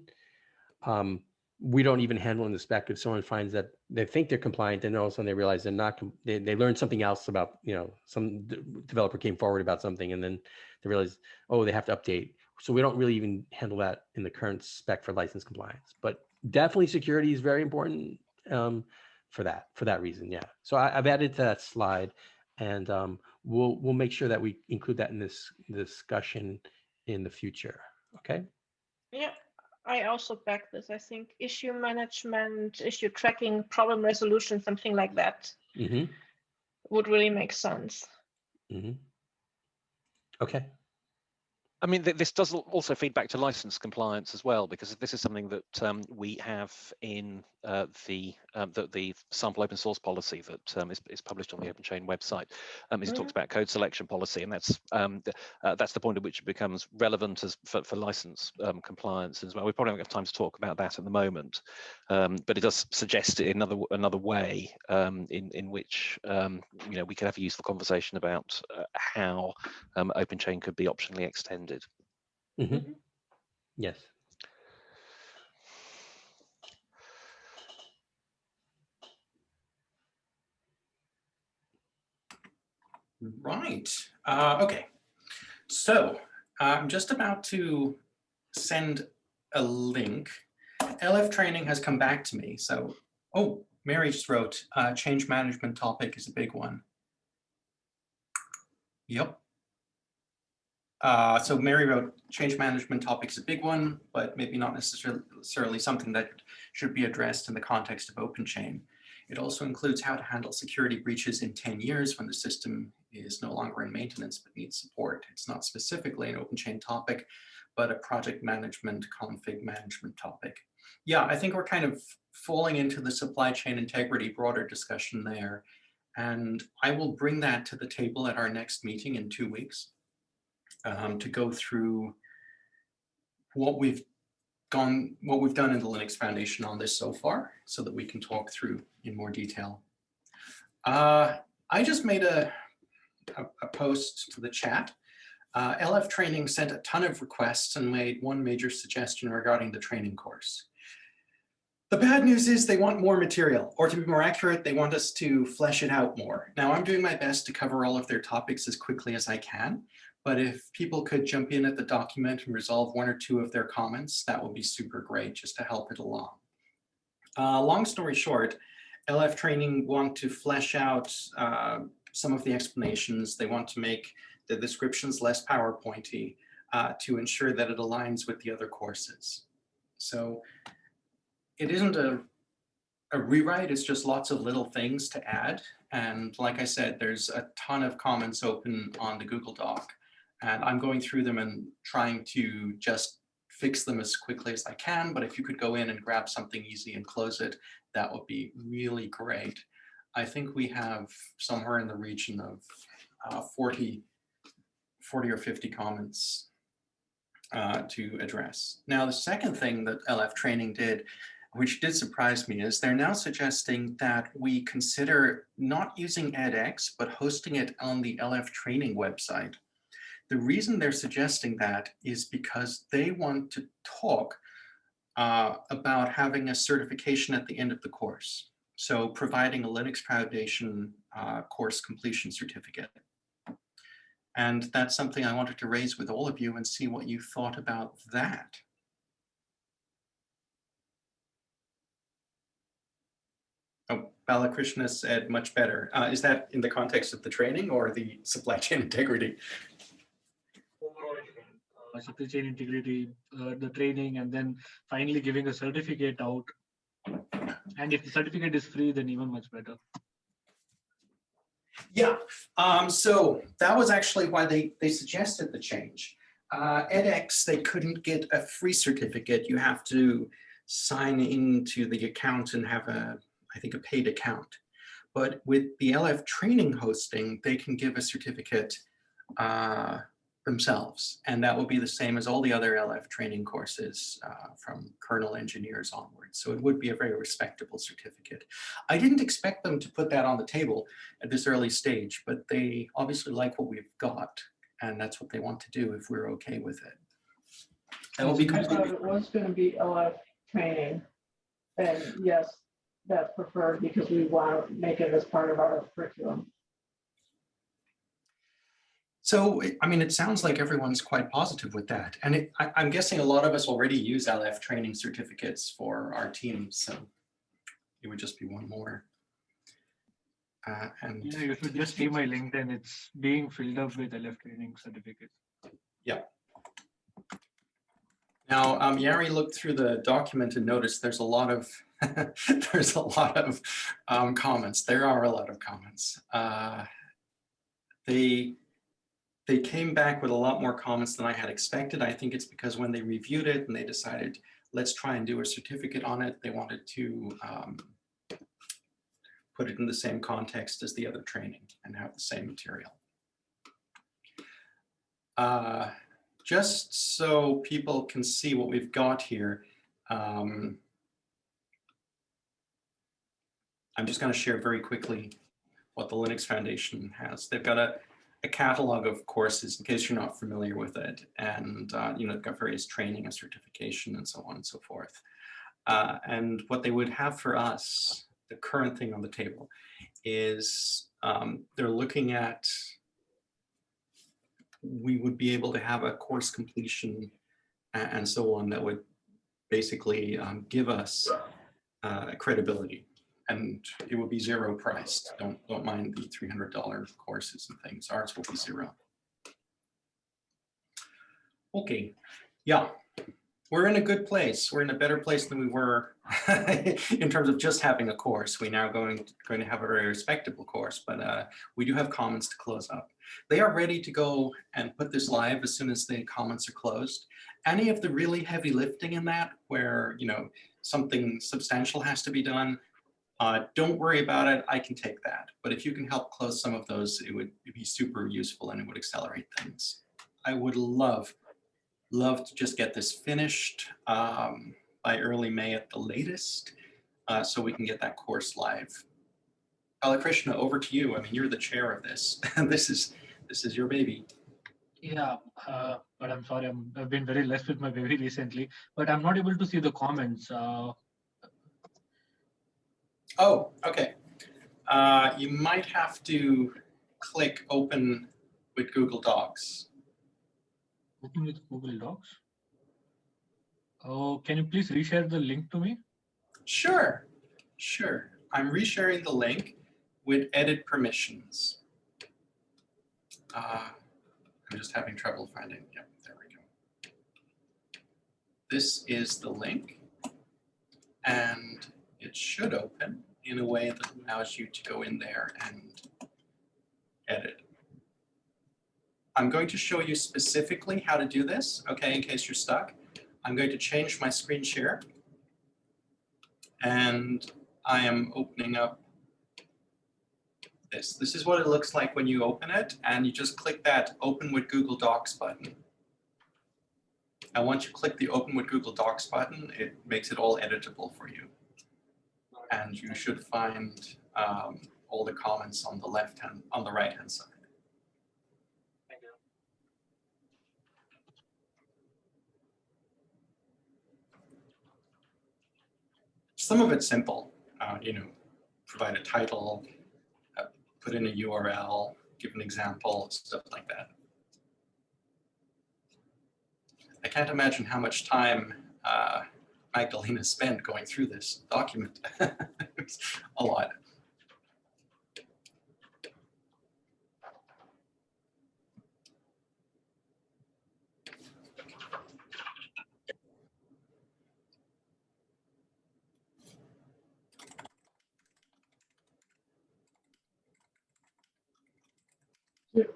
We don't even handle in the spec if someone finds that they think they're compliant and all of a sudden they realize they're not. They learned something else about, some developer came forward about something and then they realize, oh, they have to update. So we don't really even handle that in the current spec for license compliance. But definitely security is very important for that reason. Yeah. So I've added to that slide, and we'll make sure that we include that in this discussion in the future. Okay. Yeah, I also back this. I think issue management, issue tracking, problem resolution, something like that would really make sense. Okay. I mean, this does also feed back to license compliance as well, because this is something that we have in the sample open source policy that is published on the OpenChain website. It talks about code selection policy, and that's the point at which it becomes relevant for license compliance as well. We probably don't have time to talk about that at the moment, but it does suggest another way in which we could have a useful conversation about how OpenChain could be optionally extended. Yes. Right. Okay. So I'm just about to send a link. LF training has come back to me. So, oh, Mary just wrote, change management topic is a big one. Yep. So Mary wrote, change management topic is a big one, but maybe not necessarily something that should be addressed in the context of OpenChain. It also includes how to handle security breaches in 10 years when the system is no longer in maintenance but needs support. It's not specifically an OpenChain topic, but a project management, config management topic. Yeah, I think we're kind of falling into the supply chain integrity broader discussion there. And I will bring that to the table at our next meeting in 2 weeks. To go through what we've done in the Linux Foundation on this so far, so that we can talk through in more detail. I just made a post to the chat. LF Training sent a ton of requests and made one major suggestion regarding the training course. The bad news is they want more material, or to be more accurate, they want us to flesh it out more. Now, I'm doing my best to cover all of their topics as quickly as I can, but if people could jump in at the document and resolve 1 or 2 of their comments, that would be super great, just to help it along. Long story short, LF Training want to flesh out some of the explanations. They want to make the descriptions less PowerPointy to ensure that it aligns with the other courses. So it isn't a rewrite, it's just lots of little things to add. And like I said, there's a ton of comments open on the Google Doc. And I'm going through them and trying to just fix them as quickly as I can. But if you could go in and grab something easy and close it, that would be really great. I think we have somewhere in the region of 40 or 50 comments to address. Now, the second thing that LF Training did, which did surprise me, is they're now suggesting that we consider not using edX, but hosting it on the LF Training website. The reason they're suggesting that is because they want to talk about having a certification at the end of the course. So providing a Linux Foundation course completion certificate. And that's something I wanted to raise with all of you and see what you thought about that. Oh, Balakrishna said much better. Is that in the context of the training or the supply chain integrity? Supply chain integrity, the training, and then finally giving a certificate out. And if the certificate is free, then even much better. Yeah, so that was actually why they suggested the change. edX, they couldn't get a free certificate. You have to sign into the account and have I think a paid account. But with the LF Training hosting, they can give a certificate, but themselves. And that will be the same as all the other LF training courses from kernel engineers onwards. So it would be a very respectable certificate. I didn't expect them to put that on the table at this early stage, but they obviously like what we've got. And that's what they want to do if we're okay with it. That will be I thought completely. it was going to be LF training. And yes, that's preferred because we want to make it as part of our curriculum. So, I mean, it sounds like everyone's quite positive with that. And I'm guessing a lot of us already use LF training certificates for our teams. So it would just be one more. And yeah, you should just see my LinkedIn. It's being filled up with LF training certificates. Yeah. Now, Yari looked through the document and noticed there's a lot of there's a lot of comments. There are a lot of comments. They came back with a lot more comments than I had expected. I think it's because when they reviewed it and they decided, let's try and do a certificate on it, they wanted to put it in the same context as the other training and have the same material. Just so people can see what we've got here, I'm just going to share very quickly what the Linux Foundation has. They've got a catalog of courses in case you're not familiar with it, and you know, they've got various training and certification and so on and so forth. And what they would have for us, the current thing on the table, is they're looking at, we would be able to have a course completion and so on that would basically give us credibility. And it will be zero priced. Don't mind the $300 courses and things. Ours will be zero. Okay, yeah, we're in a good place. We're in a better place than we were in terms of just having a course. We're now going to have a very respectable course, but we do have comments to close up. They are ready to go and put this live as soon as the comments are closed. Any of the really heavy lifting in that, where you know something substantial has to be done, don't worry about it, I can take that. But if you can help close some of those, it would be super useful and it would accelerate things. I would love to just get this finished by early May at the latest, so we can get that course live. Balakrishna, over to you. I mean, you're the chair of this. This is your baby. Yeah, but I'm sorry, I've been very less with my baby recently, but I'm not able to see the comments. Oh, okay. You might have to click open with Google Docs. Open with Google Docs. Oh, can you please reshare the link to me? Sure. I'm resharing the link with edit permissions. I'm just having trouble finding. Yep, there we go. This is the link, and it should open in a way that allows you to go in there and edit. I'm going to show you specifically how to do this, okay, in case you're stuck. I'm going to change my screen share, and I am opening up this. This is what it looks like when you open it, and you just click that Open with Google Docs button. And once you click the Open with Google Docs button, it makes it all editable for you. And you should find all the comments on the right-hand side. Thank you. Some of it's simple, you know, provide a title, put in a URL, give an example, stuff like that. I can't imagine how much time Magdalena spent going through this document. It's a lot.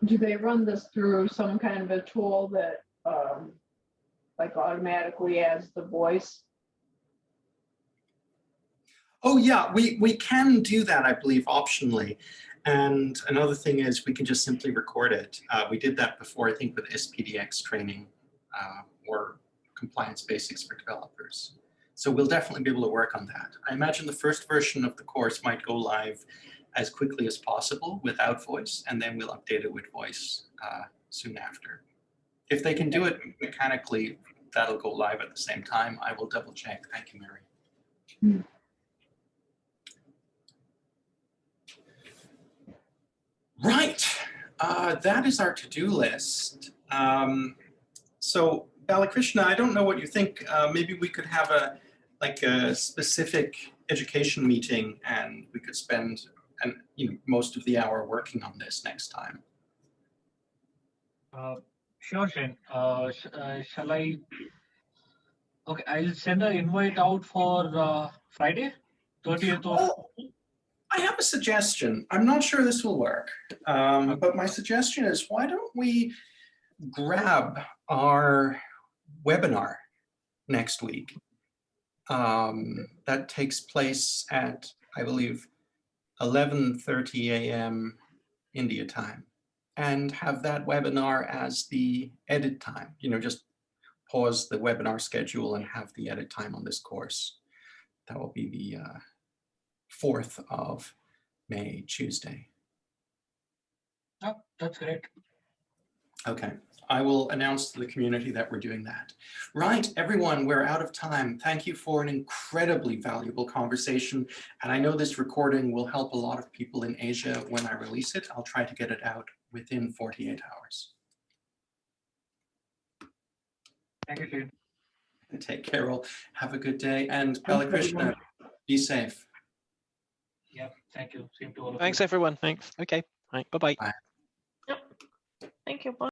Do they run this through some kind of a tool that like automatically adds the voice? Oh yeah, we can do that, I believe, optionally. And another thing is we can just simply record it. We did that before, I think, with SPDX training or compliance basics for developers. So we'll definitely be able to work on that. I imagine the first version of the course might go live as quickly as possible without voice, and then we'll update it with voice soon after. If they can do it mechanically, that'll go live at the same time. I will double check. Thank you, Mary. Right, that is our to-do list. So Balakrishna, I don't know what you think. Maybe we could have a specific education meeting, and we could spend most of the hour working on this next time. Sure, Shane. Shall I? Okay, I'll send an invite out for Friday, 30th. Oh, I have a suggestion. I'm not sure this will work, but my suggestion is, why don't we grab our webinar next week? That takes place at, I believe, 11:30 a.m. India time, and have that webinar as the edit time. Just pause the webinar schedule and have the edit time on this course. That will be the 4th of May, Tuesday. Oh, that's great. Okay, I will announce to the community that we're doing that. Right, everyone, we're out of time. Thank you for an incredibly valuable conversation. And I know this recording will help a lot of people in Asia when I release it. I'll try to get it out within 48 hours. Thank you, Shane. Take care, all. Have a good day. And Balakrishna, be safe. Yeah, thank you. Same to all of you. Thanks, everyone. Thanks. Okay. Right. Bye-bye. Bye. Yep. Thank you. Bye.